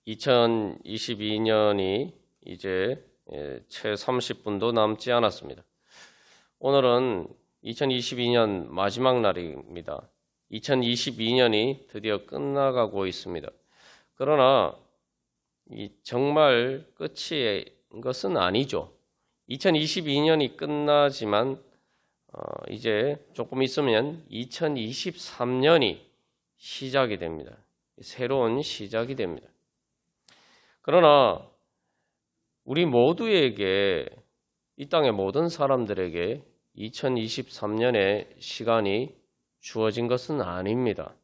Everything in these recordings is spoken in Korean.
2022년이 이제 채 30분도 남지 않았습니다. 오늘은 2022년 마지막 날입니다. 2022년이 드디어 끝나가고 있습니다. 그러나 정말 끝인 것은 아니죠. 2022년이 끝나지만 이제 조금 있으면 2023년이 시작이 됩니다. 새로운 시작이 됩니다. 그러나 우리 모두에게, 이 땅의 모든 사람들에게 2023년의 시간이 주어진 것은 아닙니다.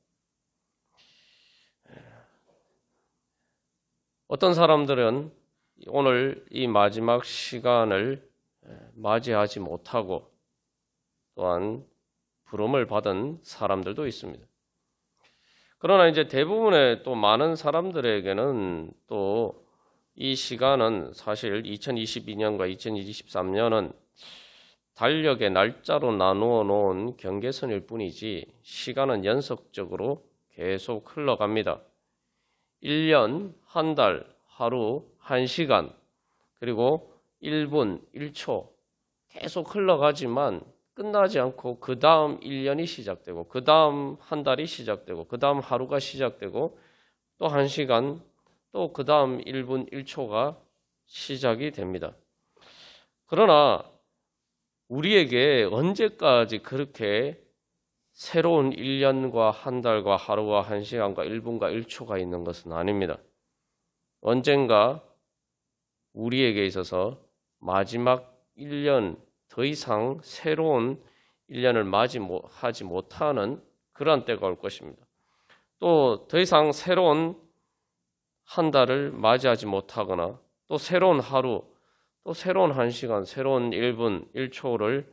어떤 사람들은 오늘 이 마지막 시간을 맞이하지 못하고 또한 부름을 받은 사람들도 있습니다. 그러나 이제 대부분의 또 많은 사람들에게는 또 이 시간은 사실 2022년과 2023년은 달력의 날짜로 나누어 놓은 경계선일 뿐이지 시간은 연속적으로 계속 흘러갑니다. 1년, 한 달, 하루, 1시간, 그리고 1분, 1초 계속 흘러가지만 끝나지 않고 그 다음 1년이 시작되고 그 다음 한 달이 시작되고 그 다음 하루가 시작되고 또 1시간, 또 그 다음 1분, 1초가 시작이 됩니다. 그러나 우리에게 언제까지 그렇게 새로운 1년과 한 달과 하루와 1시간과 1분과 1초가 있는 것은 아닙니다. 언젠가 우리에게 있어서 마지막 1년, 더 이상 새로운 1년을 맞이하지 못하는 그러한 때가 올 것입니다. 또 더 이상 새로운 한 달을 맞이하지 못하거나 또 새로운 하루, 또 새로운 1시간, 새로운 1분, 1초를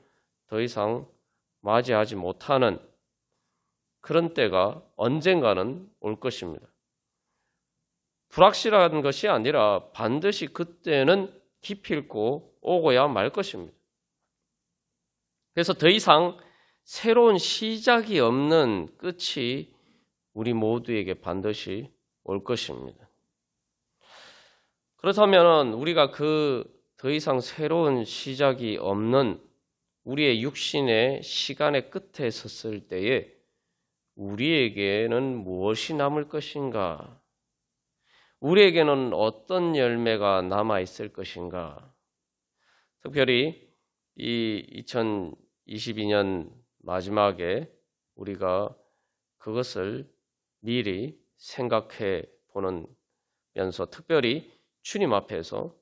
더 이상 맞이하지 못하는 그런 때가 언젠가는 올 것입니다. 불확실한 것이 아니라 반드시 그때는 기필코 오고야 말 것입니다. 그래서 더 이상 새로운 시작이 없는 끝이 우리 모두에게 반드시 올 것입니다. 그렇다면 우리가 더 이상 새로운 시작이 없는 우리의 육신의 시간의 끝에 섰을 때에 우리에게는 무엇이 남을 것인가? 우리에게는 어떤 열매가 남아 있을 것인가? 특별히 이 2022년 마지막에 우리가 그것을 미리 생각해 보면서 특별히 주님 앞에서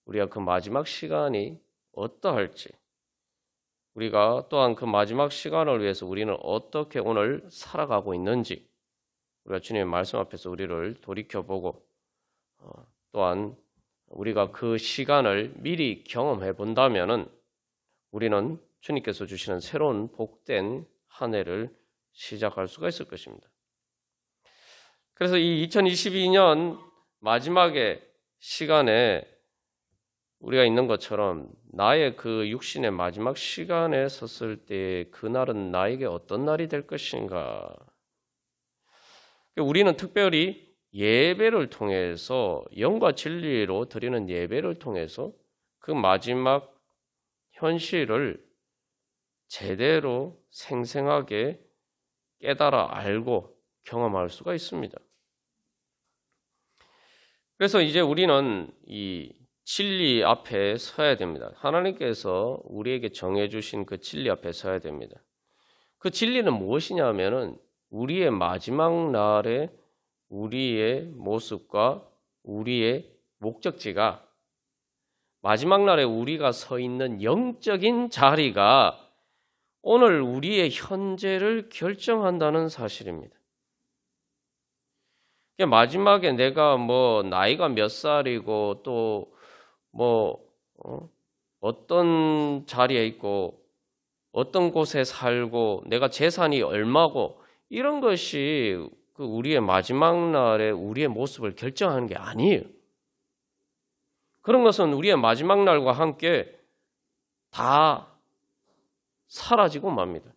우리가 그 마지막 시간이 어떠할지, 우리가 또한 그 마지막 시간을 위해서 우리는 어떻게 오늘 살아가고 있는지 우리가 주님의 말씀 앞에서 우리를 돌이켜보고 또한 우리가 그 시간을 미리 경험해 본다면은 우리는 주님께서 주시는 새로운 복된 한 해를 시작할 수가 있을 것입니다. 그래서 이 2022년 마지막의 시간에 우리가 있는 것처럼 나의 그 육신의 마지막 시간에 섰을 때 그날은 나에게 어떤 날이 될 것인가? 우리는 특별히 예배를 통해서 영과 진리로 드리는 예배를 통해서 그 마지막 현실을 제대로 생생하게 깨달아 알고 경험할 수가 있습니다. 그래서 이제 우리는 이 진리 앞에 서야 됩니다. 하나님께서 우리에게 정해주신 그 진리 앞에 서야 됩니다. 그 진리는 무엇이냐면은 우리의 마지막 날에 우리의 모습과 우리의 목적지가 마지막 날에 우리가 서 있는 영적인 자리가 오늘 우리의 현재를 결정한다는 사실입니다. 마지막에 내가 나이가 몇 살이고 또 어떤 자리에 있고 어떤 곳에 살고 내가 재산이 얼마고 이런 것이 그 우리의 마지막 날에 우리의 모습을 결정하는 게 아니에요. 그런 것은 우리의 마지막 날과 함께 다 사라지고 맙니다.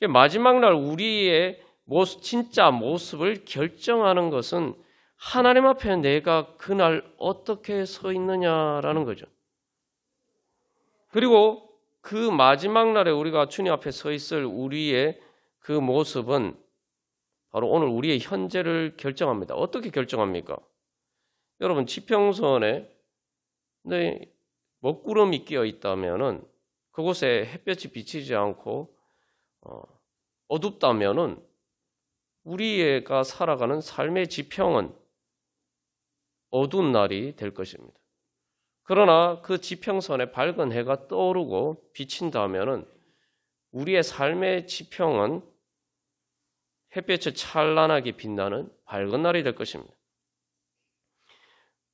마지막 날 우리의 진짜 모습을 결정하는 것은 하나님 앞에 내가 그날 어떻게 서 있느냐라는 거죠. 그리고 그 마지막 날에 우리가 주님 앞에 서 있을 우리의 그 모습은 바로 오늘 우리의 현재를 결정합니다. 어떻게 결정합니까? 여러분, 지평선에 먹구름이 끼어 있다면은 그곳에 햇볕이 비치지 않고 어둡다면은 우리가 살아가는 삶의 지평은 어두운 날이 될 것입니다. 그러나 그 지평선에 밝은 해가 떠오르고 비친다면은 우리의 삶의 지평은 햇볕이 찬란하게 빛나는 밝은 날이 될 것입니다.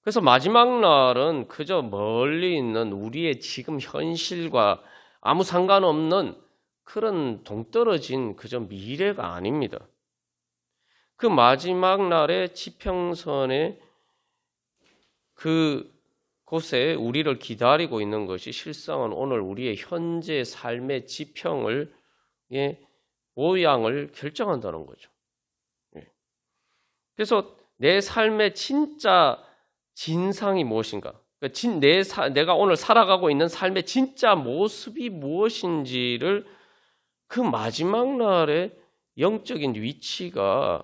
그래서 마지막 날은 그저 멀리 있는 우리의 지금 현실과 아무 상관없는 그런 동떨어진 그저 미래가 아닙니다. 그 마지막 날의 지평선에 그곳에 우리를 기다리고 있는 것이 실상은 오늘 우리의 현재 삶의 지평을 모양을 결정한다는 거죠. 그래서 내 삶의 진짜 진상이 무엇인가? 내가 오늘 살아가고 있는 삶의 진짜 모습이 무엇인지를 그 마지막 날의 영적인 위치가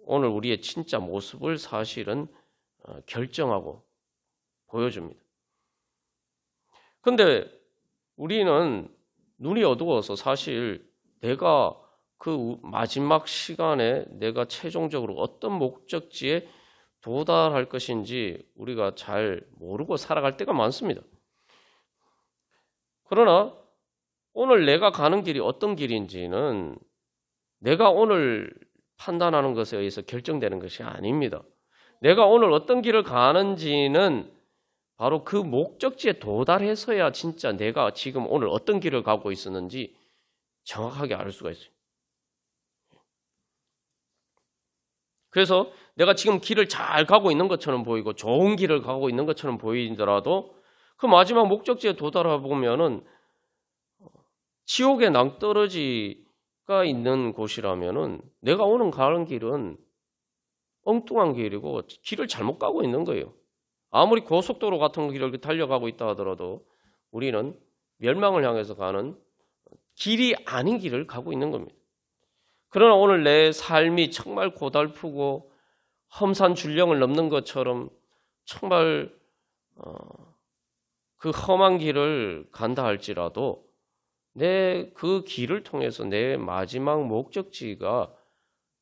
오늘 우리의 진짜 모습을 사실은 결정하고 보여줍니다. 그런데 우리는 눈이 어두워서 사실 내가 그 마지막 시간에 내가 최종적으로 어떤 목적지에 도달할 것인지 우리가 잘 모르고 살아갈 때가 많습니다. 그러나 오늘 내가 가는 길이 어떤 길인지는 내가 오늘 판단하는 것에 의해서 결정되는 것이 아닙니다. 내가 오늘 어떤 길을 가는지는 바로 그 목적지에 도달해서야 진짜 내가 지금 오늘 어떤 길을 가고 있었는지 정확하게 알 수가 있어요. 그래서 내가 지금 길을 잘 가고 있는 것처럼 보이고 좋은 길을 가고 있는 것처럼 보이더라도 그 마지막 목적지에 도달해 보면은 지옥의 낭떠러지가 있는 곳이라면은 내가 오늘 가는 길은 엉뚱한 길이고 길을 잘못 가고 있는 거예요. 아무리 고속도로 같은 길을 달려가고 있다 하더라도 우리는 멸망을 향해서 가는 길이 아닌 길을 가고 있는 겁니다. 그러나 오늘 내 삶이 정말 고달프고 험산 줄령을 넘는 것처럼 정말 그 험한 길을 간다 할지라도 내 그 길을 통해서 내 마지막 목적지가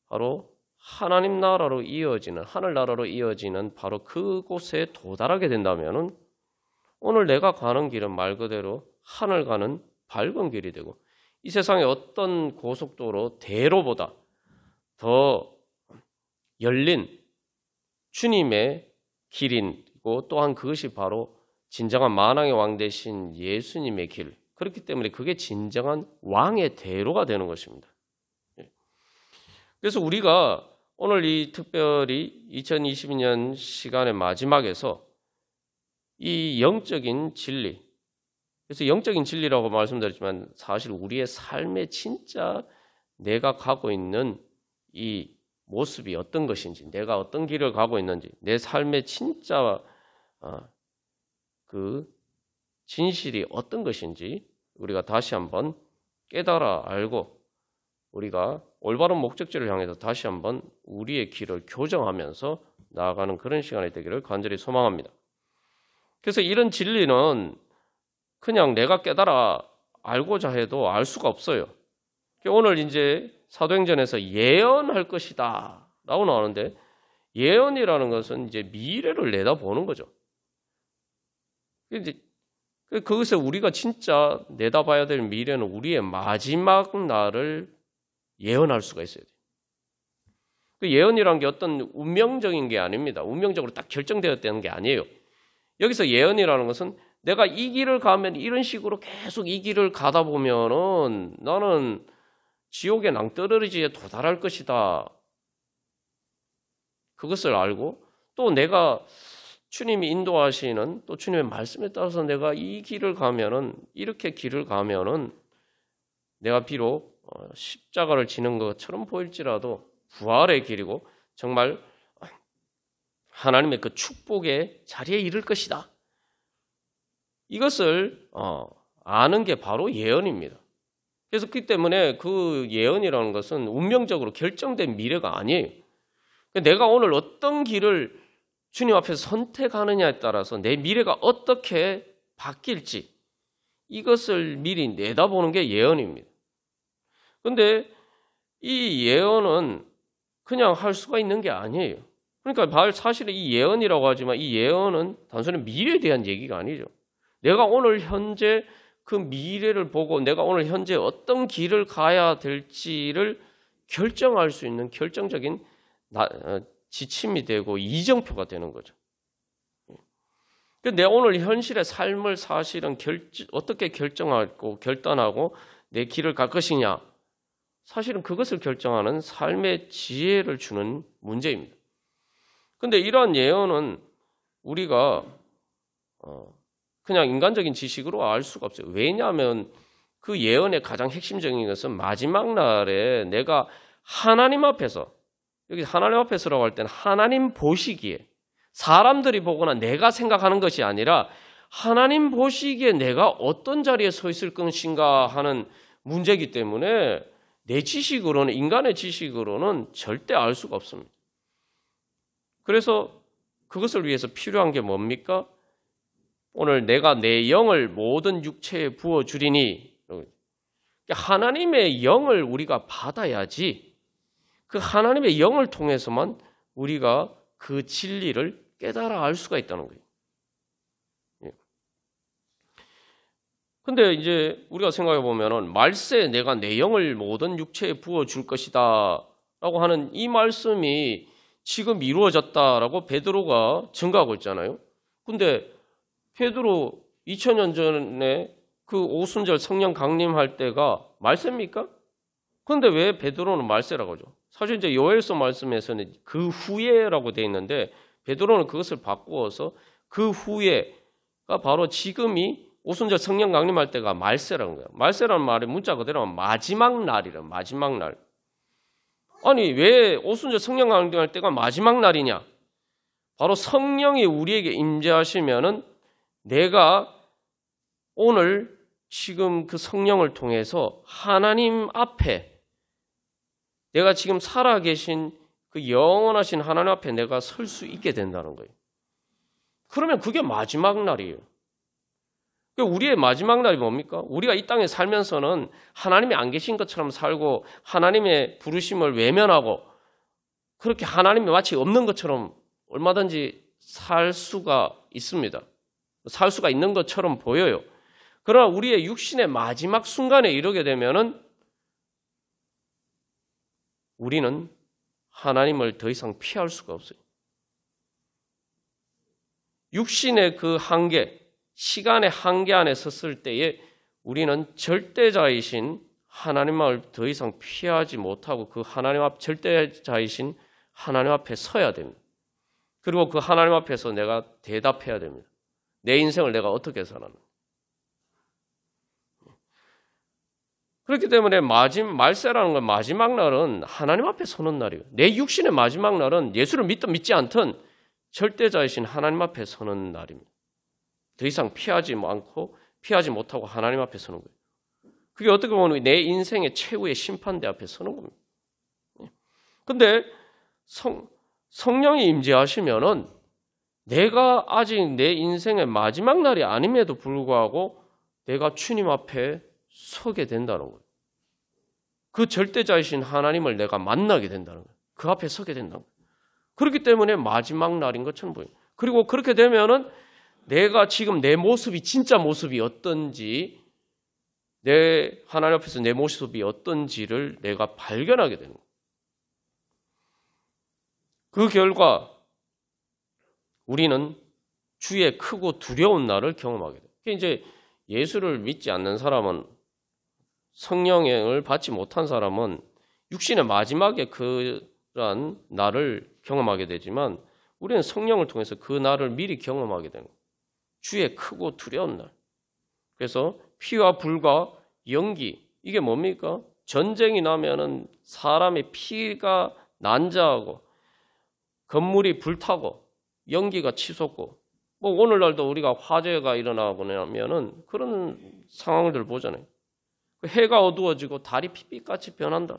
바로 하나님 나라로 이어지는 하늘나라로 이어지는 바로 그곳에 도달하게 된다면은 오늘 내가 가는 길은 말 그대로 하늘 가는 밝은 길이 되고 이 세상의 어떤 고속도로 대로보다 더 열린 주님의 길이고 또한 그것이 바로 진정한 만왕의 왕 되신 예수님의 길. 그렇기 때문에 그게 진정한 왕의 대로가 되는 것입니다. 그래서 우리가 오늘 이 특별히 2022년 시간의 마지막에서 이 영적인 진리, 그래서 영적인 진리라고 말씀드렸지만 사실 우리의 삶에 진짜 내가 가고 있는 이 모습이 어떤 것인지, 내가 어떤 길을 가고 있는지, 내 삶의 진짜 그 진실이 어떤 것인지 우리가 다시 한번 깨달아 알고 우리가 올바른 목적지를 향해서 다시 한번 우리의 길을 교정하면서 나아가는 그런 시간이 되기를 간절히 소망합니다. 그래서 이런 진리는 그냥 내가 깨달아 알고자 해도 알 수가 없어요. 오늘 이제 사도행전에서 예언할 것이다 라고 나오는데 예언이라는 것은 이제 미래를 내다보는 거죠. 이제 그것에 우리가 진짜 내다봐야 될 미래는 우리의 마지막 날을 예언할 수가 있어야 돼요. 그 예언이라는 게 어떤 운명적인 게 아닙니다. 운명적으로 딱 결정되었다는 게 아니에요. 여기서 예언이라는 것은 내가 이 길을 가면 이런 식으로 계속 이 길을 가다 보면은 나는 지옥의 낭떠러지에 도달할 것이다. 그것을 알고 또 내가 주님이 인도하시는 또 주님의 말씀에 따라서 내가 이 길을 가면은 이렇게 길을 가면은 내가 비록 십자가를 지는 것처럼 보일지라도 부활의 길이고 정말 하나님의 그 축복의 자리에 이를 것이다. 이것을 아는 게 바로 예언입니다. 그래서 그렇기 때문에 그 예언이라는 것은 운명적으로 결정된 미래가 아니에요. 내가 오늘 어떤 길을 주님 앞에서 선택하느냐에 따라서 내 미래가 어떻게 바뀔지 이것을 미리 내다보는 게 예언입니다. 그런데 이 예언은 그냥 할 수가 있는 게 아니에요. 그러니까 사실은 이 예언이라고 하지만 이 예언은 단순히 미래에 대한 얘기가 아니죠. 내가 오늘 현재 그 미래를 보고 내가 오늘 현재 어떤 길을 가야 될지를 결정할 수 있는 결정적인 지침이 되고 이정표가 되는 거죠. 내 오늘 현실의 삶을 사실은 어떻게 결정하고 결단하고 내 길을 갈 것이냐, 사실은 그것을 결정하는 삶의 지혜를 주는 문제입니다. 그런데 이러한 예언은 우리가 그냥 인간적인 지식으로 알 수가 없어요. 왜냐하면 그 예언의 가장 핵심적인 것은 마지막 날에 내가 하나님 앞에서, 여기 하나님 앞에서라고 할 때는 하나님 보시기에, 사람들이 보거나 내가 생각하는 것이 아니라 하나님 보시기에 내가 어떤 자리에 서 있을 것인가 하는 문제이기 때문에 내 지식으로는, 인간의 지식으로는 절대 알 수가 없습니다. 그래서 그것을 위해서 필요한 게 뭡니까? 오늘 내가 내 영을 모든 육체에 부어주리니, 하나님의 영을 우리가 받아야지 그 하나님의 영을 통해서만 우리가 그 진리를 깨달아 알 수가 있다는 거예요. 근데 이제 우리가 생각해 보면은 말세 내가 내 영을 모든 육체에 부어 줄 것이다라고 하는 이 말씀이 지금 이루어졌다라고 베드로가 증거하고 있잖아요. 근데 베드로 2000년 전에 그 오순절 성령 강림할 때가 말세입니까? 그런데 왜 베드로는 말세라고 하죠? 사실 이제 요엘서 말씀에서는 그 후에라고 되어 있는데 베드로는 그것을 바꾸어서 그 후에가 바로 지금이 오순절 성령 강림할 때가 말세라는 거예요. 말세라는 말이 문자 그대로 하면 마지막 날이라, 마지막 날. 아니 왜 오순절 성령 강림할 때가 마지막 날이냐? 바로 성령이 우리에게 임재하시면은 내가 오늘 지금 그 성령을 통해서 하나님 앞에 내가 지금 살아계신 그 영원하신 하나님 앞에 내가 설 수 있게 된다는 거예요. 그러면 그게 마지막 날이에요. 우리의 마지막 날이 뭡니까? 우리가 이 땅에 살면서는 하나님이 안 계신 것처럼 살고 하나님의 부르심을 외면하고 그렇게 하나님이 마치 없는 것처럼 얼마든지 살 수가 있습니다. 살 수가 있는 것처럼 보여요. 그러나 우리의 육신의 마지막 순간에 이르게 되면은 우리는 하나님을 더 이상 피할 수가 없어요. 육신의 그 한계, 시간의 한계 안에 섰을 때에 우리는 절대자이신 하나님을 더 이상 피하지 못하고 그 하나님 앞 절대자이신 하나님 앞에 서야 됩니다. 그리고 그 하나님 앞에서 내가 대답해야 됩니다. 내 인생을 내가 어떻게 살았나. 그렇기 때문에 말세라는 건 마지막 날은 하나님 앞에 서는 날이에요. 내 육신의 마지막 날은 예수를 믿든 믿지 않든 절대자이신 하나님 앞에 서는 날입니다. 더 이상 피하지 않고 피하지 못하고 하나님 앞에 서는 거예요. 그게 어떻게 보면 내 인생의 최후의 심판대 앞에 서는 겁니다. 그런데 성령이 임재하시면은 내가 아직 내 인생의 마지막 날이 아님에도 불구하고 내가 주님 앞에 서게 된다는 거예요. 그 절대자이신 하나님을 내가 만나게 된다는 거예요. 그 앞에 서게 된다는 거예요. 그렇기 때문에 마지막 날인 것처럼 보여요. 그리고 그렇게 되면은 내가 지금 내 모습이 진짜 모습이 어떤지, 내 하나님 앞에서 내 모습이 어떤지를 내가 발견하게 되는 거예요. 그 결과 우리는 주의 크고 두려운 날을 경험하게 돼요. 이제 예수를 믿지 않는 사람은, 성령을 받지 못한 사람은 육신의 마지막에 그러한 날을 경험하게 되지만 우리는 성령을 통해서 그 날을 미리 경험하게 되는 거예요. 주의 크고 두려운 날. 그래서 피와 불과 연기, 이게 뭡니까? 전쟁이 나면은 사람의 피가 난자하고 건물이 불타고 연기가 치솟고 뭐 오늘날도 우리가 화재가 일어나고 나면은 그런 상황들 보잖아요. 해가 어두워지고 달이 핏빛같이 변한다.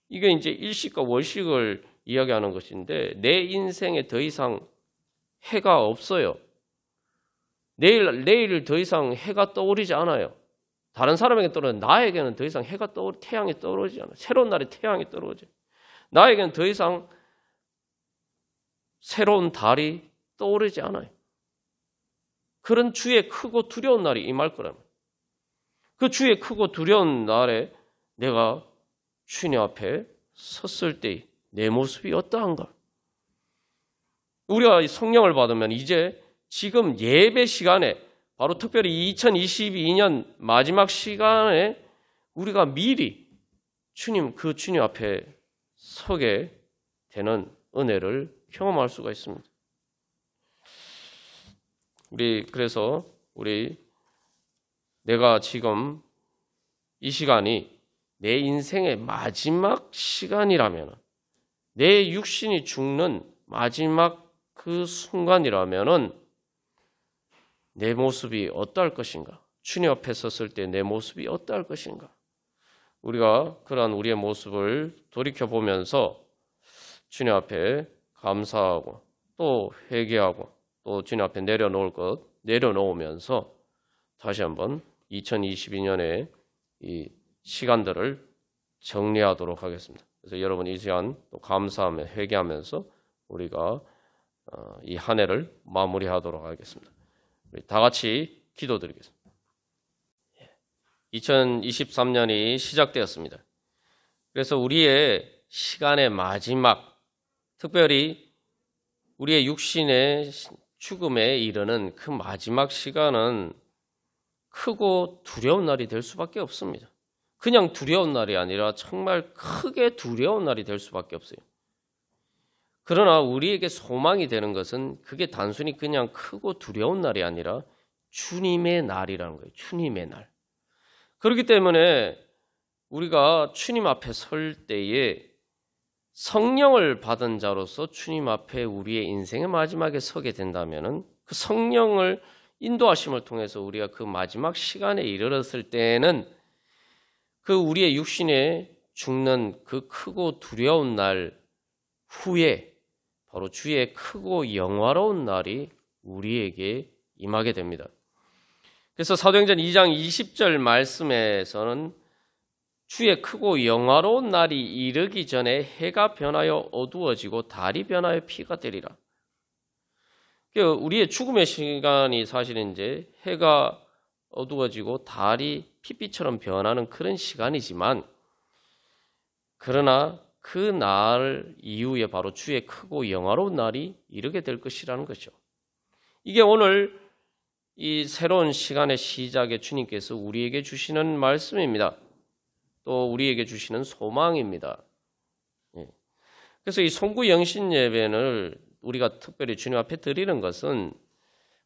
이게 이제 일식과 월식을 이야기하는 것인데 내 인생에 더 이상 해가 없어요. 내일 더 이상 해가 떠오르지 않아요. 다른 사람에게 떠오르는 나에게는 더 이상 태양이 떠오르지 않아요. 새로운 날에 태양이 떠오르지. 나에게는 더 이상 새로운 달이 떠오르지 않아요. 그런 주의 크고 두려운 날이 임할 거라면 그 주의 크고 두려운 날에 내가 주님 앞에 섰을 때 내 모습이 어떠한가? 우리가 성령을 받으면 이제 지금 예배 시간에 바로 특별히 2022년 마지막 시간에 우리가 미리 그 주님 앞에 서게 되는 은혜를 경험할 수가 있습니다. 그래서 내가 지금 이 시간이 내 인생의 마지막 시간이라면, 내 육신이 죽는 마지막 그 순간이라면은 내 모습이 어떠할 것인가? 주님 앞에 섰을 때 내 모습이 어떠할 것인가? 우리가 그러한 우리의 모습을 돌이켜보면서 주님 앞에 감사하고 또 회개하고 또 주님 앞에 내려놓을 것 내려놓으면서 다시 한번 2022년의 이 시간들을 정리하도록 하겠습니다. 그래서 여러분 이 시간 또 감사하며 회개하면서 우리가 이 한 해를 마무리하도록 하겠습니다. 우리 다 같이 기도드리겠습니다. 2023년이 시작되었습니다. 그래서 우리의 시간의 마지막, 특별히 우리의 육신의 죽음에 이르는 그 마지막 시간은 크고 두려운 날이 될 수밖에 없습니다. 그냥 두려운 날이 아니라 정말 크게 두려운 날이 될 수밖에 없어요. 그러나 우리에게 소망이 되는 것은 그게 단순히 그냥 크고 두려운 날이 아니라 주님의 날이라는 거예요. 주님의 날. 그렇기 때문에 우리가 주님 앞에 설 때에 성령을 받은 자로서 주님 앞에 우리의 인생의 마지막에 서게 된다면 그 성령을 인도하심을 통해서 우리가 그 마지막 시간에 이르렀을 때에는 그 우리의 육신에 죽는 그 크고 두려운 날 후에 바로 주의 크고 영화로운 날이 우리에게 임하게 됩니다. 그래서 사도행전 2장 20절 말씀에서는 주의 크고 영화로운 날이 이르기 전에 해가 변하여 어두워지고 달이 변하여 피가 되리라. 우리의 죽음의 시간이 사실은 이제 해가 어두워지고 달이 핏빛처럼 변하는 그런 시간이지만, 그러나 그 날 이후에 바로 주의 크고 영화로운 날이 이르게 될 것이라는 거죠. 이게 오늘 이 새로운 시간의 시작에 주님께서 우리에게 주시는 말씀입니다. 또 우리에게 주시는 소망입니다. 그래서 이 송구 영신 예배를 우리가 특별히 주님 앞에 드리는 것은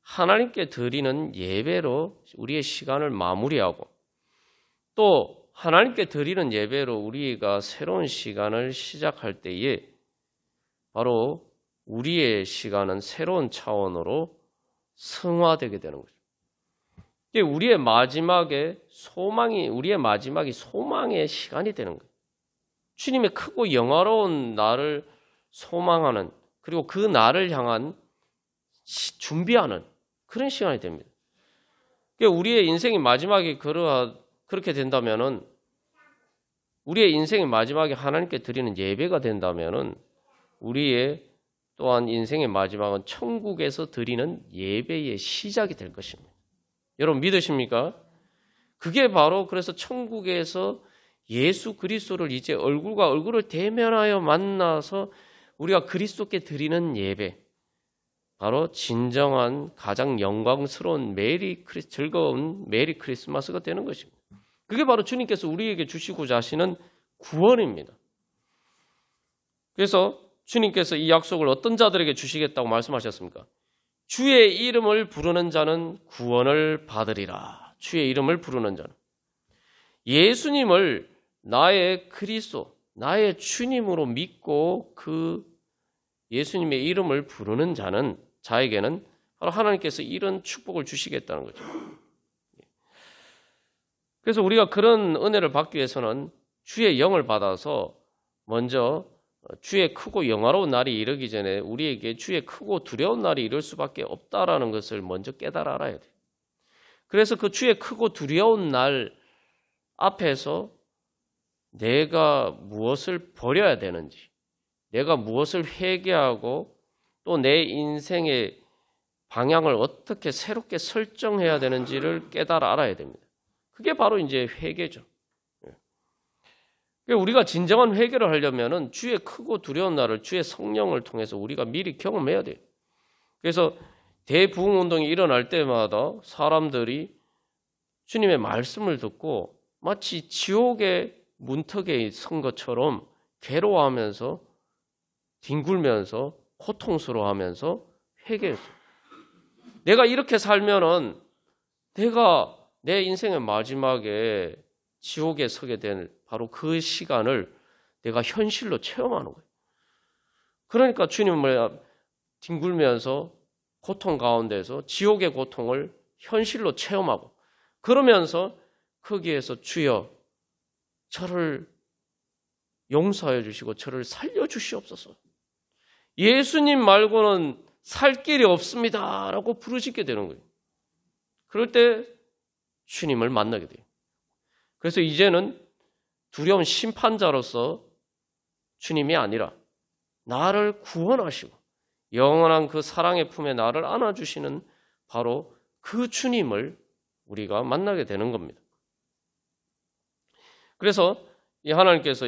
하나님께 드리는 예배로 우리의 시간을 마무리하고 또 하나님께 드리는 예배로 우리가 새로운 시간을 시작할 때에 바로 우리의 시간은 새로운 차원으로 승화되게 되는 거죠. 우리의 마지막이 소망의 시간이 되는 거예요. 주님의 크고 영화로운 날을 소망하는, 그리고 그 날을 향한 준비하는 그런 시간이 됩니다. 우리의 인생의 마지막이 그렇게 된다면은, 우리의 인생의 마지막에 하나님께 드리는 예배가 된다면은, 우리의 또한 인생의 마지막은 천국에서 드리는 예배의 시작이 될 것입니다. 여러분 믿으십니까? 그게 바로 그래서 천국에서 예수 그리스도를 이제 얼굴과 얼굴을 대면하여 만나서 우리가 그리스도께 드리는 예배, 바로 진정한 가장 영광스러운 즐거운 메리 크리스마스가 되는 것입니다. 그게 바로 주님께서 우리에게 주시고자 하시는 구원입니다. 그래서 주님께서 이 약속을 어떤 자들에게 주시겠다고 말씀하셨습니까? 주의 이름을 부르는 자는 구원을 받으리라. 주의 이름을 부르는 자는. 예수님을 나의 그리스도, 나의 주님으로 믿고 그 예수님의 이름을 부르는 자에게는 바로 하나님께서 이런 축복을 주시겠다는 거죠. 그래서 우리가 그런 은혜를 받기 위해서는 주의 영을 받아서 먼저 주의 크고 영화로운 날이 이르기 전에 우리에게 주의 크고 두려운 날이 이를 수밖에 없다라는 것을 먼저 깨달아 알아야 돼요. 그래서 그 주의 크고 두려운 날 앞에서 내가 무엇을 버려야 되는지, 내가 무엇을 회개하고 또 내 인생의 방향을 어떻게 새롭게 설정해야 되는지를 깨달아 알아야 됩니다. 그게 바로 이제 회개죠. 우리가 진정한 회개를 하려면은 주의 크고 두려운 날을 주의 성령을 통해서 우리가 미리 경험해야 돼요. 그래서 대부흥 운동이 일어날 때마다 사람들이 주님의 말씀을 듣고 마치 지옥의 문턱에 선 것처럼 괴로워하면서 뒹굴면서 고통스러워하면서 회개했어요. 내가 이렇게 살면은 내가 내 인생의 마지막에 지옥에 서게 될 바로 그 시간을 내가 현실로 체험하는 거예요. 그러니까 주님을 뒹굴면서 고통 가운데서 지옥의 고통을 현실로 체험하고 그러면서 거기에서 주여 저를 용서해 주시고 저를 살려 주시옵소서. 예수님 말고는 살 길이 없습니다 라고 부르짖게 되는 거예요. 그럴 때 주님을 만나게 돼요. 그래서 이제는 두려운 심판자로서 주님이 아니라 나를 구원하시고 영원한 그 사랑의 품에 나를 안아주시는 바로 그 주님을 우리가 만나게 되는 겁니다. 그래서 이 하나님께서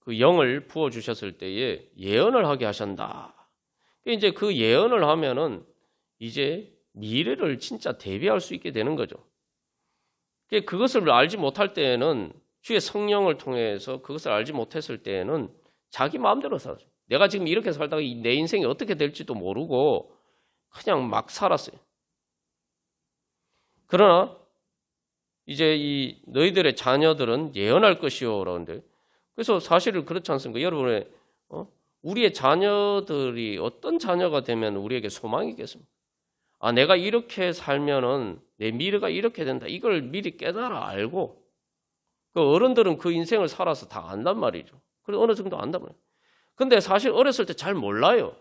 그 영을 부어주셨을 때에 예언을 하게 하신다. 이제 그 예언을 하면은 이제 미래를 진짜 대비할 수 있게 되는 거죠. 그것을 알지 못할 때에는 주의 성령을 통해서 그것을 알지 못했을 때에는 자기 마음대로 살았어요. 내가 지금 이렇게 살다가 내 인생이 어떻게 될지도 모르고 그냥 막 살았어요. 그러나 이제 이 너희들의 자녀들은 예언할 것이요 라는데 그래서 사실은 그렇지 않습니까? 여러분의 우리의 자녀들이 어떤 자녀가 되면 우리에게 소망이 있겠습니까? 아, 내가 이렇게 살면은 내 미래가 이렇게 된다. 이걸 미리 깨달아 알고 그 어른들은 그 인생을 살아서 다 안단 말이죠. 그래서 어느 정도 안단 말이에요. 근데 사실 어렸을 때 잘 몰라요.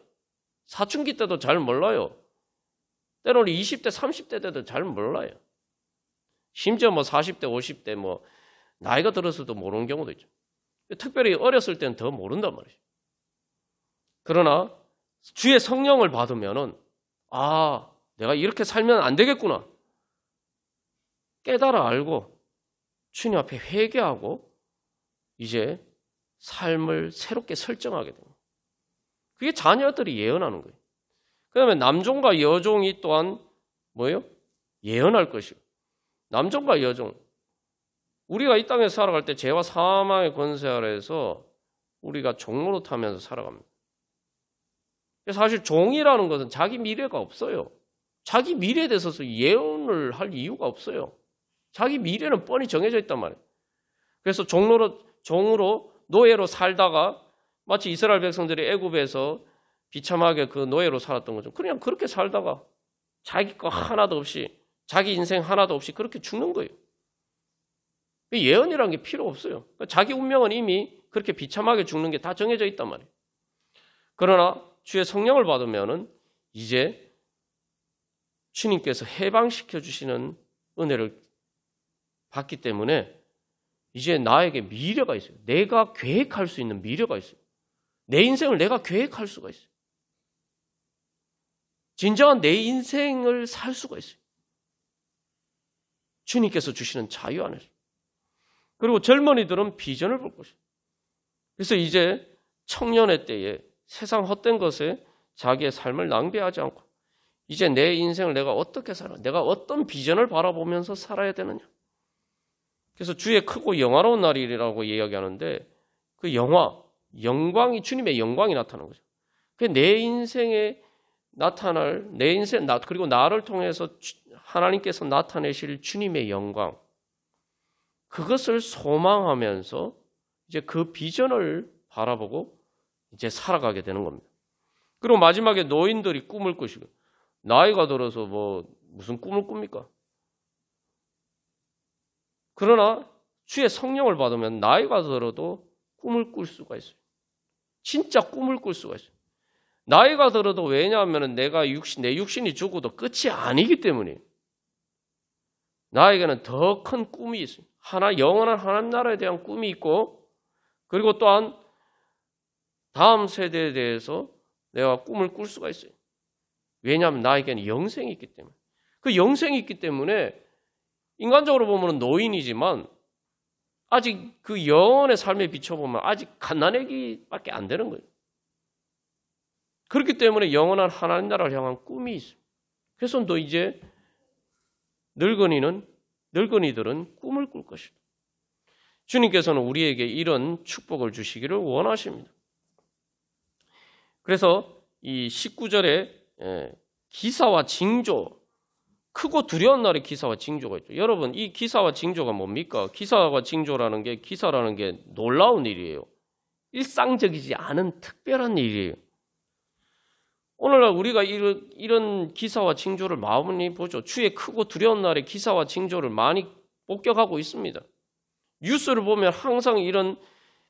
사춘기 때도 잘 몰라요. 때로는 20대, 30대 때도 잘 몰라요. 심지어 뭐 40대, 50대 뭐 나이가 들어서도 모르는 경우도 있죠. 특별히 어렸을 때는 더 모른단 말이죠. 그러나 주의 성령을 받으면은 아, 내가 이렇게 살면 안 되겠구나. 깨달아 알고 주님 앞에 회개하고 이제 삶을 새롭게 설정하게 됩니다. 그게 자녀들이 예언하는 거예요. 그다음에 남종과 여종이 또한 뭐예요? 예언할 것이고 남종과 여종. 우리가 이 땅에 살아갈 때 죄와 사망의 권세 아래에서 우리가 종으로 타면서 살아갑니다. 사실 종이라는 것은 자기 미래가 없어요. 자기 미래에 대해서 예언을 할 이유가 없어요. 자기 미래는 뻔히 정해져 있단 말이에요. 그래서 종으로 노예로 살다가 마치 이스라엘 백성들이 애굽에서 비참하게 그 노예로 살았던 거죠. 그냥 그렇게 살다가 자기 거 하나도 없이 자기 인생 하나도 없이 그렇게 죽는 거예요. 예언이라는 게 필요 없어요. 자기 운명은 이미 그렇게 비참하게 죽는 게 다 정해져 있단 말이에요. 그러나 주의 성령을 받으면은 이제 주님께서 해방시켜 주시는 은혜를 받기 때문에 이제 나에게 미래가 있어요. 내가 계획할 수 있는 미래가 있어요. 내 인생을 내가 계획할 수가 있어요. 진정한 내 인생을 살 수가 있어요. 주님께서 주시는 자유 안에서. 그리고 젊은이들은 비전을 볼 것이에요. 그래서 이제 청년의 때에 세상 헛된 것에 자기의 삶을 낭비하지 않고 이제 내 인생을 내가 어떻게 살아? 내가 어떤 비전을 바라보면서 살아야 되느냐? 그래서 주의 크고 영화로운 날이라고 이야기하는데 그 영광이 주님의 영광이 나타나는 거죠. 내 인생에 나타날 내 인생 그리고 나를 통해서 하나님께서 나타내실 주님의 영광 그것을 소망하면서 이제 그 비전을 바라보고 이제 살아가게 되는 겁니다. 그리고 마지막에 노인들이 꿈을 꾸시고, 나이가 들어서 뭐 무슨 꿈을 꿉니까? 그러나 주의 성령을 받으면 나이가 들어도 꿈을 꿀 수가 있어요. 진짜 꿈을 꿀 수가 있어요. 나이가 들어도, 왜냐하면 내 육신이 죽어도 끝이 아니기 때문에 나에게는 더 큰 꿈이 있어요. 영원한 하나님 나라에 대한 꿈이 있고, 그리고 또한 다음 세대에 대해서 내가 꿈을 꿀 수가 있어요. 왜냐하면 나에게는 영생이 있기 때문에. 그 영생이 있기 때문에 인간적으로 보면 노인이지만 아직 그 영혼의 삶에 비춰보면 아직 갓난아기밖에 안 되는 거예요. 그렇기 때문에 영원한 하나님 나라를 향한 꿈이 있어요. 그래서 또 이제 늙은이들은 꿈을 꿀 것이다. 주님께서는 우리에게 이런 축복을 주시기를 원하십니다. 그래서 이 19절에 기사와 징조, 크고 두려운 날의 기사와 징조가 있죠. 여러분, 이 기사와 징조가 뭡니까? 기사와 징조라는 게, 기사라는 게 놀라운 일이에요. 일상적이지 않은 특별한 일이에요. 오늘날 우리가 이런 기사와 징조를 많이 보죠. 주의 크고 두려운 날의 기사와 징조를 많이 목격하고 있습니다. 뉴스를 보면 항상 이런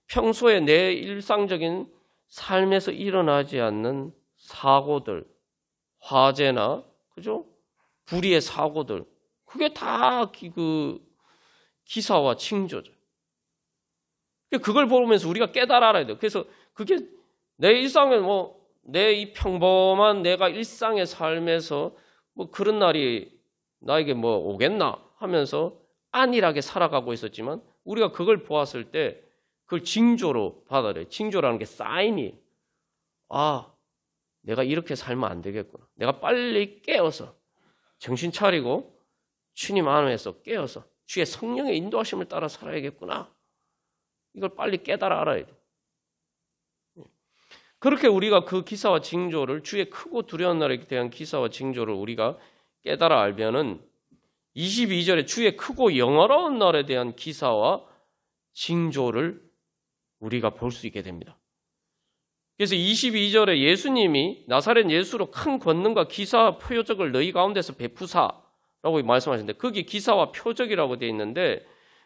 평소에 내 일상적인 삶에서 일어나지 않는 사고들, 화재나, 그죠? 불의의 사고들, 그게 다 그 기사와 징조죠. 그걸 보면서 우리가 깨달아 알아야 돼요. 그래서 그게 내 일상에 내 이 평범한 내가 일상의 삶에서 그런 날이 나에게 오겠나 하면서 안일하게 살아가고 있었지만, 우리가 그걸 보았을 때 그걸 징조로 받아들여요. 징조라는 게 사인이에요. 아, 내가 이렇게 살면 안 되겠구나. 내가 빨리 깨어서 정신 차리고 주님 안에서 깨어서 주의 성령의 인도하심을 따라 살아야겠구나. 이걸 빨리 깨달아 알아야 돼요. 그렇게 우리가 그 기사와 징조를, 주의 크고 두려운 날에 대한 기사와 징조를 우리가 깨달아 알면은 22절에 주의 크고 영화로운 날에 대한 기사와 징조를 우리가 볼 수 있게 됩니다. 그래서 22절에 예수님이 나사렛 예수로 큰 권능과 기사와 표적을 너희 가운데서 베푸사라고 말씀하시는데, 거기 기사와 표적이라고 되어 있는데,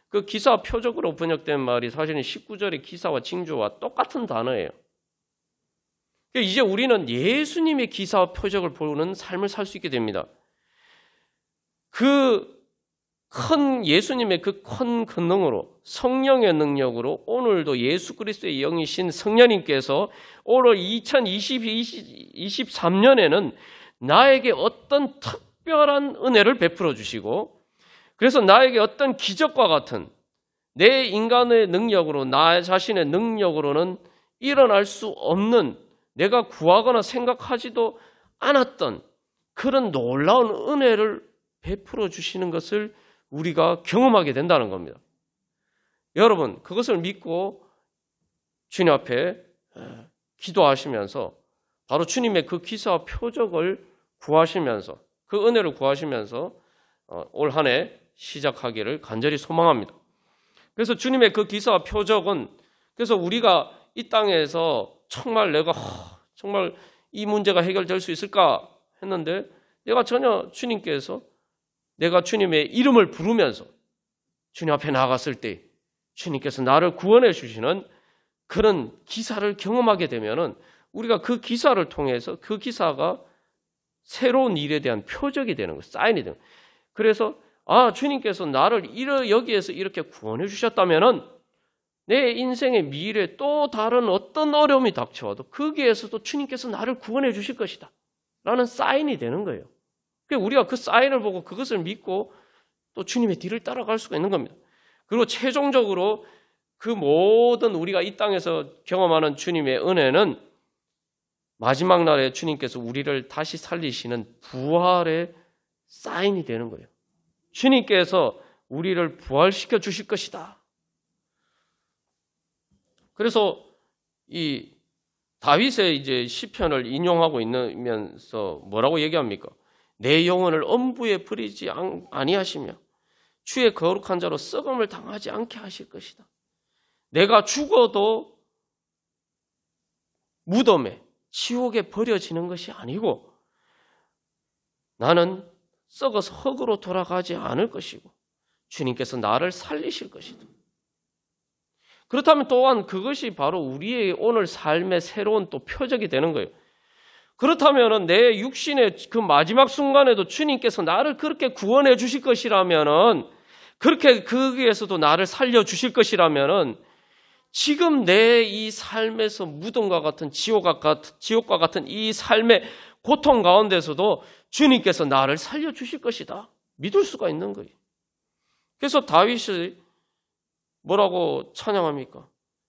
그 기사와 표적으로 번역된 말이 사실은 19절의 기사와 징조와 똑같은 단어예요. 이제 우리는 예수님의 기사와 표적을 보는 삶을 살 수 있게 됩니다. 예수님의 그 큰 권능으로, 성령의 능력으로 오늘도 예수 그리스도의 영이신 성령님께서 오늘 2023년에는 나에게 어떤 특별한 은혜를 베풀어 주시고, 그래서 나에게 어떤 기적과 같은 내 인간의 능력으로, 나 자신의 능력으로는 일어날 수 없는, 내가 구하거나 생각하지도 않았던 그런 놀라운 은혜를 베풀어 주시는 것을 우리가 경험하게 된다는 겁니다. 여러분, 그것을 믿고 주님 앞에 기도하시면서 바로 주님의 그 기사와 표적을 구하시면서, 그 은혜를 구하시면서 올 한 해 시작하기를 간절히 소망합니다. 그래서 주님의 그 기사와 표적은, 그래서 우리가 이 땅에서 정말 이 문제가 해결될 수 있을까 했는데, 내가 전혀 내가 주님의 이름을 부르면서 주님 앞에 나갔을 때 주님께서 나를 구원해 주시는 그런 기사를 경험하게 되면은, 우리가 그 기사를 통해서 그 기사가 새로운 일에 대한 표적이 되는 거예요. 사인이 되는 거예요. 그래서 주님께서 나를 여기에서 이렇게 구원해 주셨다면은 내 인생의 미래에 또 다른 어떤 어려움이 닥쳐와도 거기에서도 주님께서 나를 구원해 주실 것이다 라는 사인이 되는 거예요. 우리가 그 사인을 보고 그것을 믿고 또 주님의 뒤를 따라갈 수가 있는 겁니다. 그리고 최종적으로 그 모든 우리가 이 땅에서 경험하는 주님의 은혜는 마지막 날에 주님께서 우리를 다시 살리시는 부활의 사인이 되는 거예요. 주님께서 우리를 부활시켜 주실 것이다. 그래서 이 다윗의 이제 시편을 인용하고 있으면서 뭐라고 얘기합니까? 내 영혼을 엄부에 버리지 아니하시며 주의 거룩한 자로 썩음을 당하지 않게 하실 것이다. 내가 죽어도 무덤에, 지옥에 버려지는 것이 아니고 나는 썩어서 흙으로 돌아가지 않을 것이고 주님께서 나를 살리실 것이다. 그렇다면 또한 그것이 바로 우리의 오늘 삶의 새로운 또 표적이 되는 거예요. 그렇다면 내 육신의 그 마지막 순간에도 주님께서 나를 그렇게 구원해 주실 것이라면, 그렇게 거기에서도 나를 살려 주실 것이라면, 지금 내 이 삶에서 무덤과 같은 지옥과 같은 이 삶의 고통 가운데서도 주님께서 나를 살려 주실 것이다. 믿을 수가 있는 거예요. 그래서 다윗이 뭐라고 찬양합니까?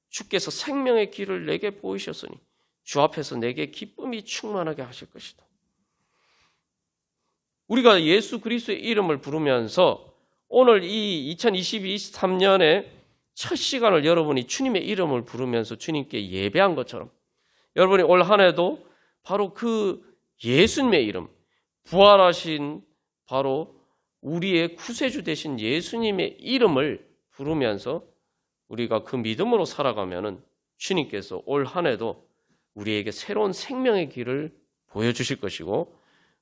주께서 생명의 길을 내게 보이셨으니 주 앞에서 내게 기쁨이 충만하게 하실 것이다. 우리가 예수 그리스도의 이름을 부르면서 오늘 이 2023년의 첫 시간을 여러분이 주님의 이름을 부르면서 주님께 예배한 것처럼 여러분이 올 한 해도 바로 그 예수님의 이름, 부활하신 바로 우리의 구세주 되신 예수님의 이름을 부르면서 우리가 그 믿음으로 살아가면은 주님께서 올 한 해도 우리에게 새로운 생명의 길을 보여주실 것이고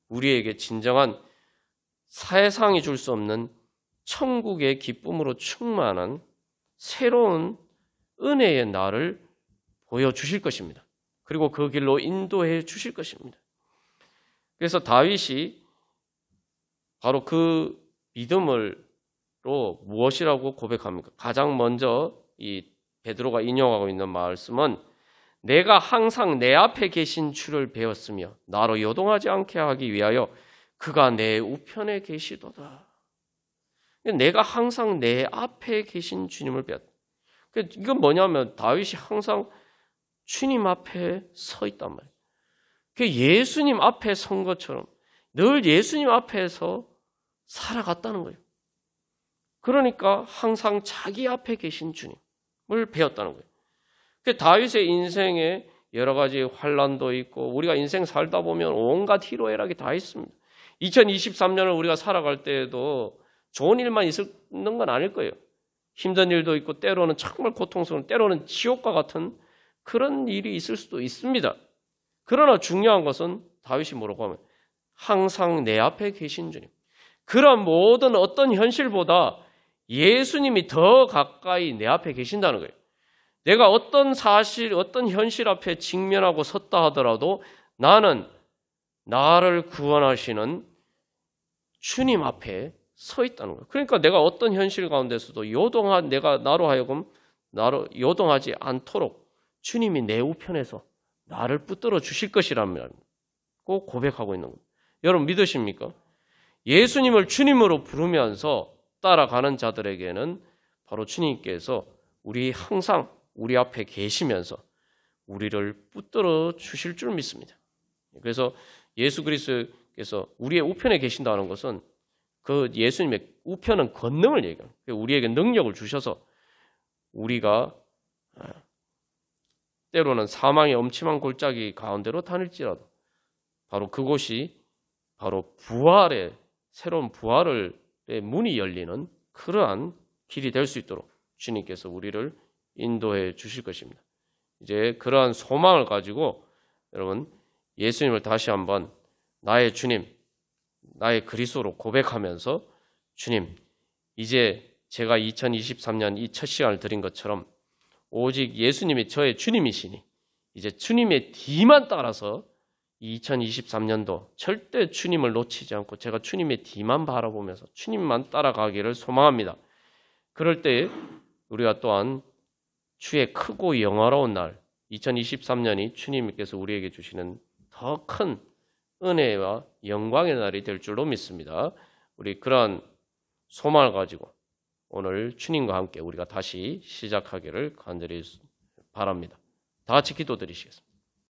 우리에게 진정한 세상이 줄 수 없는 천국의 기쁨으로 충만한 새로운 은혜의 날을 보여주실 것입니다. 그리고 그 길로 인도해 주실 것입니다. 그래서 다윗이 바로 그 믿음으로 무엇이라고 고백합니까? 가장 먼저 이 베드로가 인용하고 있는 말씀은 내가 항상 내 앞에 계신 주를 배웠으며 나로 요동하지 않게 하기 위하여 그가 내 우편에 계시도다. 내가 항상 내 앞에 계신 주님을 배웠다. 이건 뭐냐면 다윗이 항상 주님 앞에 서 있단 말이에요. 예수님 앞에 선 것처럼 늘 예수님 앞에서 살아갔다는 거예요. 그러니까 항상 자기 앞에 계신 주님을 배웠다는 거예요. 다윗의 인생에 여러 가지 환난도 있고 우리가 인생 살다 보면 온갖 희로애락이 다 있습니다. 2023년을 우리가 살아갈 때에도 좋은 일만 있는 건 아닐 거예요. 힘든 일도 있고 때로는 정말 고통스러운, 때로는 지옥과 같은 그런 일이 있을 수도 있습니다. 그러나 중요한 것은 다윗이 뭐라고 하면 항상 내 앞에 계신 주님. 그런 모든 어떤 현실보다 예수님이 더 가까이 내 앞에 계신다는 거예요. 내가 어떤 사실, 어떤 현실 앞에 직면하고 섰다 하더라도 나는 나를 구원하시는 주님 앞에 서 있다는 거예요. 그러니까 내가 어떤 현실 가운데서도 내가 나로 하여금 요동하지 않도록 주님이 내 우편에서 나를 붙들어 주실 것이라고 고백하고 있는 거예요. 여러분 믿으십니까? 예수님을 주님으로 부르면서 따라가는 자들에게는 바로 주님께서 항상 우리 앞에 계시면서 우리를 붙들어 주실 줄 믿습니다. 그래서 예수 그리스도께서 우리의 우편에 계신다는 것은 그 예수님의 우편은 권능을 얘기합니다. 우리에게 능력을 주셔서 우리가 때로는 사망의 엄침한 골짜기 가운데로 다닐지라도 바로 그곳이 바로 새로운 부활의 문이 열리는 그러한 길이 될 수 있도록 주님께서 우리를 인도해 주실 것입니다. 이제 그러한 소망을 가지고 여러분 예수님을 다시 한번 나의 주님, 나의 그리스도로 고백하면서 주님, 이제 제가 2023년 이 첫 시간을 드린 것처럼 오직 예수님이 저의 주님이시니 이제 주님의 뒤만 따라서 2023년도 절대 주님을 놓치지 않고 제가 주님의 뒤만 바라보면서 주님만 따라가기를 소망합니다. 그럴 때 우리가 또한 주의 크고 영화로운 날 2023년이 주님께서 우리에게 주시는 더 큰 은혜와 영광의 날이 될 줄로 믿습니다. 우리 그러한 소망을 가지고 오늘 주님과 함께 우리가 다시 시작하기를 간절히 바랍니다. 다 같이 기도드리시겠습니다.